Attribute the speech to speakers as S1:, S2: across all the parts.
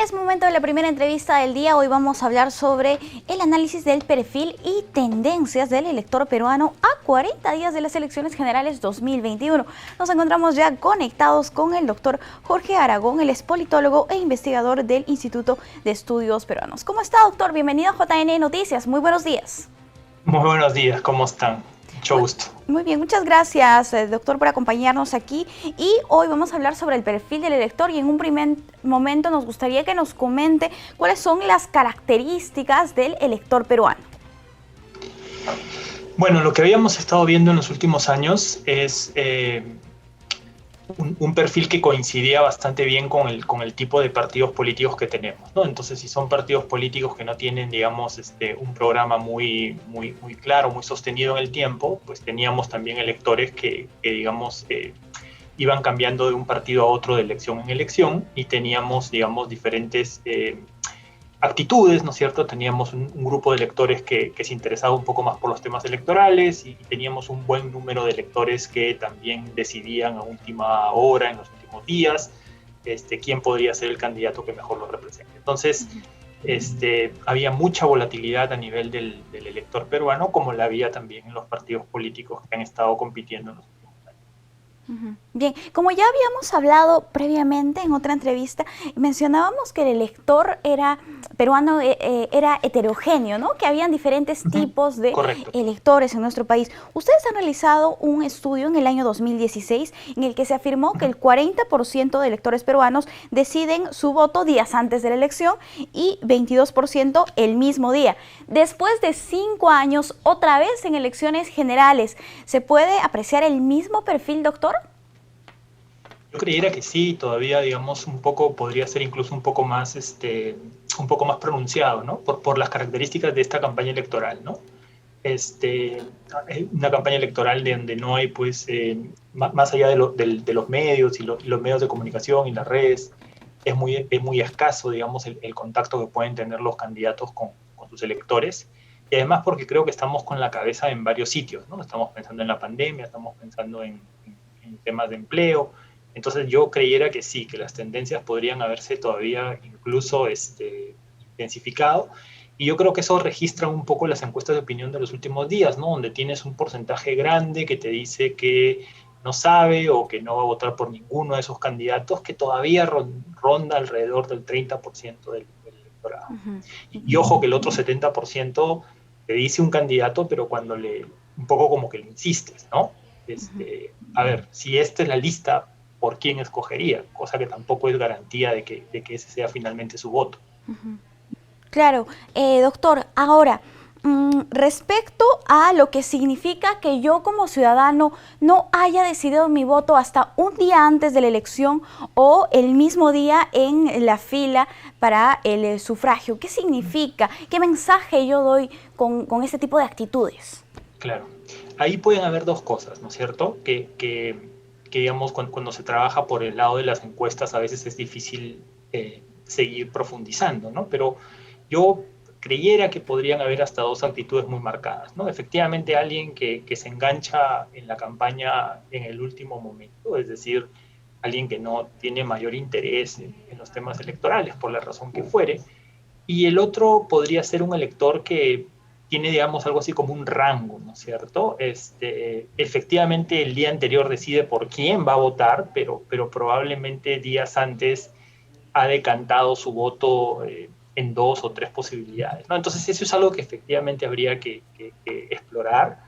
S1: Es momento de la primera entrevista del día. Hoy vamos a hablar sobre el análisis del perfil y tendencias del elector peruano a 40 días de las elecciones generales 2021. Nos encontramos ya conectados con el doctor Jorge Aragón, él es politólogo e investigador del Instituto de Estudios Peruanos. ¿Cómo está, doctor? Bienvenido a JN Noticias. Muy buenos días.
S2: Muy buenos días, ¿cómo están? Mucho gusto.
S1: Muy bien, muchas gracias, doctor, por acompañarnos aquí. Y hoy vamos a hablar sobre el perfil del elector y en un primer momento nos gustaría que nos comente cuáles son las características del elector peruano.
S2: Bueno, lo que habíamos estado viendo en los últimos años es un perfil que coincidía bastante bien con el tipo de partidos políticos que tenemos, ¿no? Entonces, si son partidos políticos que no tienen, digamos, un programa muy claro, muy sostenido en el tiempo, pues teníamos también electores que digamos, iban cambiando de un partido a otro de elección en elección y teníamos, digamos, diferentes actitudes, ¿no es cierto? Teníamos un grupo de electores que se interesaba un poco más por los temas electorales y teníamos un buen número de electores que también decidían a última hora, en los últimos días, quién podría ser el candidato que mejor lo represente. Entonces, había mucha volatilidad a nivel del elector peruano, como la había también en los partidos políticos que han estado compitiendo en los últimos años.
S1: Bien, como ya habíamos hablado previamente en otra entrevista, mencionábamos que el elector peruano era heterogéneo, ¿no? Que habían diferentes tipos de electores en nuestro país. Ustedes han realizado un estudio en el año 2016 en el que se afirmó que el 40% de electores peruanos deciden su voto días antes de la elección y 22% el mismo día. Después de 5 años, otra vez en elecciones generales, ¿se puede apreciar el mismo perfil, doctor?
S2: Yo creyera que sí, todavía, digamos, un poco, podría ser incluso un poco más pronunciado, ¿no? Por las características de esta campaña electoral, ¿no? Una campaña electoral de donde no hay, pues, más allá de los medios y los medios de comunicación y las redes, es muy escaso, digamos, el contacto que pueden tener los candidatos con sus electores. Y además porque creo que estamos con la cabeza en varios sitios, ¿no? Estamos pensando en la pandemia, estamos pensando en temas de empleo. Entonces yo creyera que sí, que las tendencias podrían haberse todavía incluso intensificado. Y yo creo que eso registra un poco las encuestas de opinión de los últimos días, ¿no? Donde tienes un porcentaje grande que te dice que no sabe o que no va a votar por ninguno de esos candidatos, que todavía ronda alrededor del 30% del electorado. Y ojo que el otro 70% te dice un candidato, pero cuando un poco como que le insistes, ¿no? A ver, si esta es la lista, ¿por quién escogería? Cosa que tampoco es garantía de que ese sea finalmente su voto.
S1: Claro, doctor, ahora, respecto a lo que significa que yo como ciudadano no haya decidido mi voto hasta un día antes de la elección o el mismo día en la fila para el sufragio, ¿qué significa? ¿Qué mensaje yo doy con este tipo de actitudes?
S2: Claro, ahí pueden haber dos cosas, ¿no es cierto? Que digamos, cuando se trabaja por el lado de las encuestas a veces es difícil seguir profundizando, ¿no? Pero yo creyera que podrían haber hasta dos actitudes muy marcadas, ¿no? Efectivamente, alguien que se engancha en la campaña en el último momento, es decir, alguien que no tiene mayor interés en los temas electorales, por la razón que fuere, y el otro podría ser un elector que tiene, digamos, algo así como un rango, ¿no es cierto? Efectivamente, el día anterior decide por quién va a votar, pero probablemente días antes ha decantado su voto en 2 o 3 posibilidades, ¿no? Entonces, eso es algo que efectivamente habría que explorar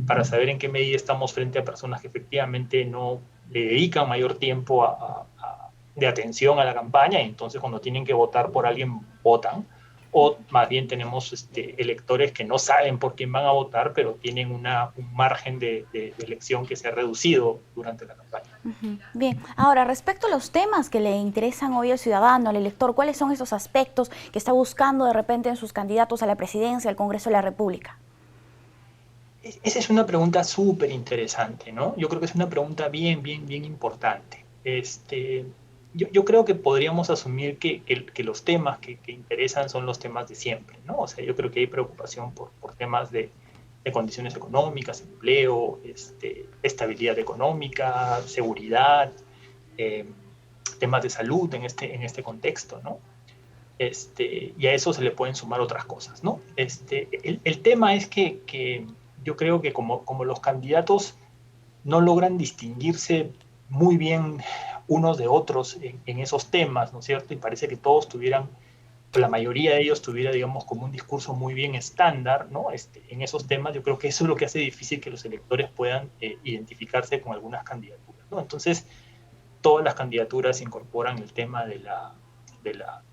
S2: para saber en qué medida estamos frente a personas que efectivamente no le dedican mayor tiempo de atención a la campaña, y entonces cuando tienen que votar por alguien, votan. O más bien tenemos electores que no saben por quién van a votar, pero tienen un margen de elección que se ha reducido durante la campaña.
S1: Bien, ahora respecto a los temas que le interesan hoy al ciudadano, al elector, ¿cuáles son esos aspectos que está buscando de repente en sus candidatos a la presidencia, al Congreso de la República?
S2: Esa es una pregunta súper interesante, ¿no? Yo creo que es una pregunta bien importante. Yo creo que podríamos asumir que los temas que interesan son los temas de siempre, ¿no? O sea, yo creo que hay preocupación por temas de condiciones económicas, empleo, estabilidad económica, seguridad, temas de salud en este contexto, ¿no? y a eso se le pueden sumar otras cosas, ¿no? El tema es que yo creo que como los candidatos no logran distinguirse muy bien unos de otros en esos temas, ¿no es cierto? Y parece que todos tuvieran, la mayoría de ellos tuviera, digamos, como un discurso muy bien estándar, ¿no? En esos temas, yo creo que eso es lo que hace difícil que los electores puedan identificarse con algunas candidaturas, ¿no? Entonces, todas las candidaturas incorporan el tema de la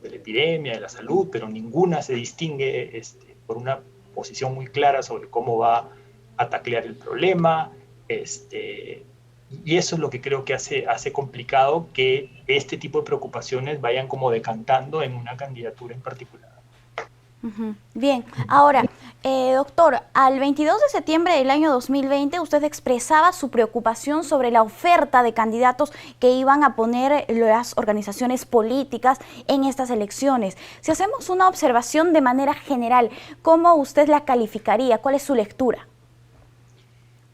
S2: epidemia, de la salud, pero ninguna se distingue por una posición muy clara sobre cómo va a taclear el problema, y eso es lo que creo que hace complicado que este tipo de preocupaciones vayan como decantando en una candidatura en particular.
S1: Bien, ahora, doctor, al 22 de septiembre del año 2020 usted expresaba su preocupación sobre la oferta de candidatos que iban a poner las organizaciones políticas en estas elecciones. Si hacemos una observación de manera general, ¿cómo usted la calificaría? ¿Cuál es su lectura?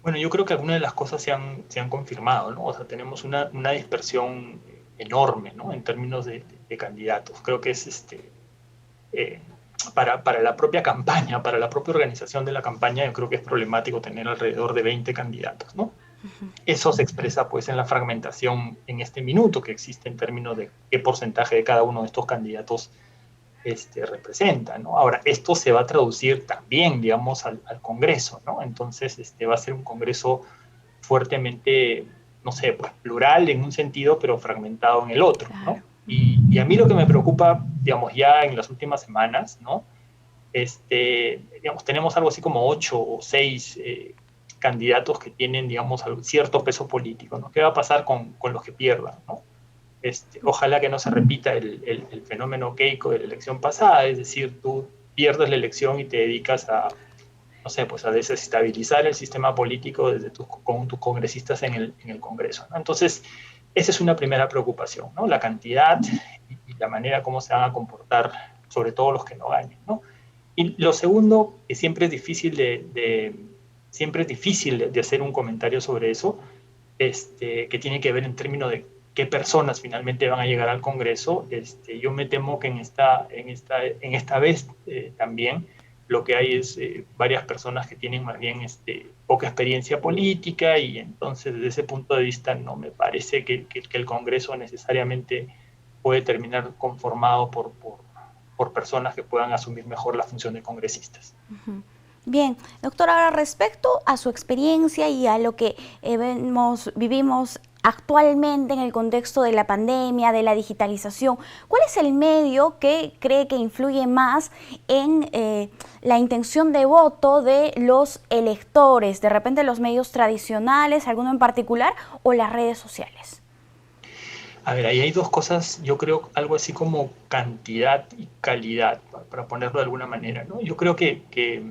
S2: Bueno, yo creo que algunas de las cosas se han confirmado, ¿no? O sea, tenemos una dispersión enorme, ¿no? En términos de candidatos. Creo que es para la propia campaña, para la propia organización de la campaña, yo creo que es problemático tener alrededor de 20 candidatos, ¿no? Eso se expresa pues en la fragmentación en este minuto que existe en términos de qué porcentaje de cada uno de estos candidatos representa, ¿no? Ahora, esto se va a traducir también, digamos, al Congreso, ¿no? Entonces, va a ser un Congreso fuertemente, no sé, pues, plural en un sentido, pero fragmentado en el otro, ¿no? Y a mí lo que me preocupa, digamos, ya en las últimas semanas, ¿no? Digamos, tenemos algo así como 8 o 6 candidatos que tienen, digamos, cierto peso político, ¿no? ¿Qué va a pasar con los que pierdan, ¿no? Ojalá que no se repita el fenómeno Keiko de la elección pasada, es decir, tú pierdes la elección y te dedicas a, no sé, pues a desestabilizar el sistema político con tus congresistas en el Congreso, ¿no? Entonces, esa es una primera preocupación, ¿no? La cantidad y la manera como se van a comportar, sobre todo los que no ganen, ¿no? Y lo segundo, que siempre es difícil de hacer un comentario sobre eso, que tiene que ver en términos de qué personas finalmente van a llegar al Congreso. Yo me temo que en esta vez también lo que hay es varias personas que tienen más bien poca experiencia política, y entonces desde ese punto de vista no me parece que el Congreso necesariamente puede terminar conformado por personas que puedan asumir mejor la función de congresistas.
S1: Bien, doctor, ahora respecto a su experiencia y a lo que vivimos actualmente en el contexto de la pandemia, de la digitalización, ¿cuál es el medio que cree que influye más en la intención de voto de los electores? ¿De repente los medios tradicionales, alguno en particular, o las redes sociales?
S2: A ver, ahí hay dos cosas, yo creo, algo así como cantidad y calidad, para ponerlo de alguna manera, ¿no? Yo creo que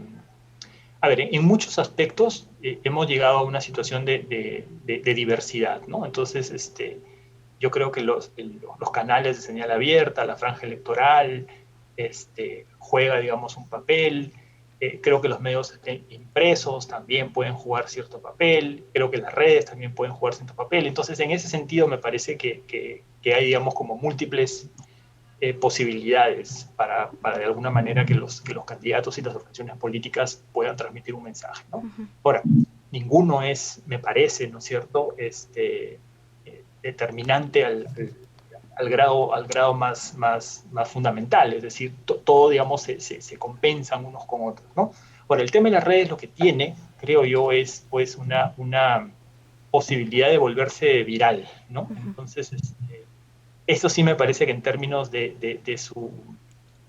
S2: a ver, en muchos aspectos hemos llegado a una situación de diversidad, ¿no? Entonces, yo creo que los canales de señal abierta, la franja electoral, juega, digamos, un papel. Creo que los medios impresos también pueden jugar cierto papel. Creo que las redes también pueden jugar cierto papel. Entonces, en ese sentido, me parece que hay, digamos, como múltiples posibilidades para de alguna manera que los candidatos y las organizaciones políticas puedan transmitir un mensaje, ¿no? Ahora, ninguno es, me parece, ¿no es cierto?, determinante al grado más fundamental, es decir, todo, digamos, se compensan unos con otros, ¿no? Ahora, el tema de las redes lo que tiene, creo yo, es pues una posibilidad de volverse viral, ¿no? Entonces, eso sí me parece que en términos de su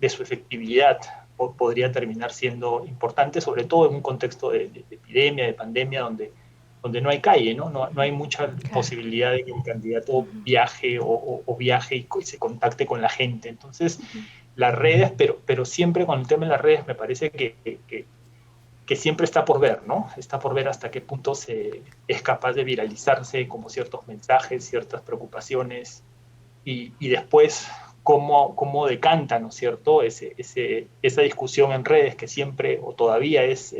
S2: efectividad podría terminar siendo importante, sobre todo en un contexto de epidemia, de pandemia, donde no hay calle, ¿no? No hay mucha posibilidad de que el candidato viaje o viaje y se contacte con la gente. Entonces, las redes, pero siempre con el tema de las redes me parece que siempre está por ver, ¿no? Está por ver hasta qué punto es capaz de viralizarse como ciertos mensajes, ciertas preocupaciones, y después cómo decanta, ¿no es cierto?, esa discusión en redes que siempre o todavía es,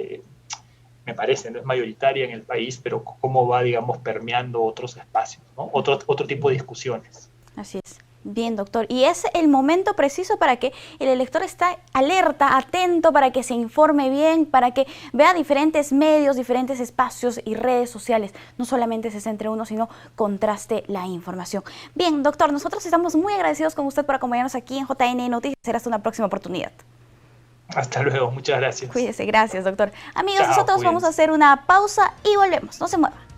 S2: me parece, no es mayoritaria en el país, pero cómo va, digamos, permeando otros espacios, ¿no? Otro tipo de discusiones.
S1: Así es. Bien, doctor. Y es el momento preciso para que el elector esté alerta, atento, para que se informe bien, para que vea diferentes medios, diferentes espacios y redes sociales. No solamente se centre uno, sino contraste la información. Bien, doctor, nosotros estamos muy agradecidos con usted por acompañarnos aquí en JN Noticias. Será hasta una próxima oportunidad.
S2: Hasta luego, muchas gracias.
S1: Cuídese, gracias, doctor. Amigos,
S2: Chao,
S1: nosotros
S2: cuídense.
S1: vamos a hacer una pausa y volvemos. No se muevan.